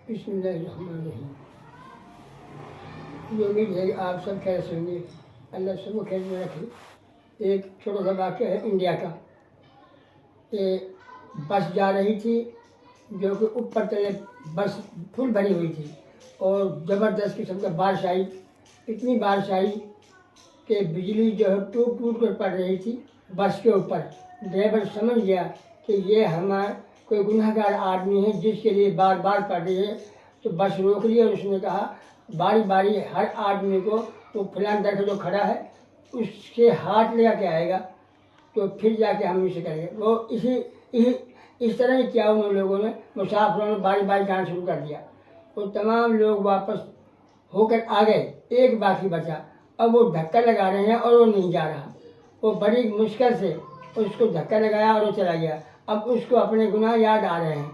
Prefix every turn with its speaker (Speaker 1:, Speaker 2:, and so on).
Speaker 1: بسم اللہ الرحمن الرحیم۔ یہ امید ہے کہ آپ سب خیر سے ہوں گے، اللہ سب کو خیر میں رکھے۔ ایک چھوٹا سا واقعہ ہے انڈیا کا کہ بس جا رہی تھی جو کہ اوپر تلے بس فل بھری ہوئی تھی اور زبردست قسم کا بارش آئی، اتنی بارش آئی کہ بجلی جو ہے ٹوٹ ٹوٹ کر پڑ رہی تھی بس کے اوپر۔ ڈرائیور سمجھ گیا کہ یہ ہمارا کوئی گناہ گار آدمی ہے جس کے لیے بار بار پڑ رہی ہے، تو بس روک لی اور اس نے کہا باری باری ہر آدمی کو وہ فلاں درخت جو کھڑا ہے اس سے ہاتھ لگا کے آئے گا تو پھر جا کے ہم اسے کریں گے۔ وہ اس طرح ہی کیا ان لوگوں نے، مسافروں نے باری باری جانا شروع کر دیا اور تمام لوگ واپس ہو کر آ گئے، ایک باقی بچا۔ اب وہ دھکا لگا رہے ہیں اور وہ نہیں جا رہا، وہ بڑی مشکل سے اس کو دھکا لگایا اور وہ چلا گیا۔ اب اس کو اپنے گناہ یاد آ رہے ہیں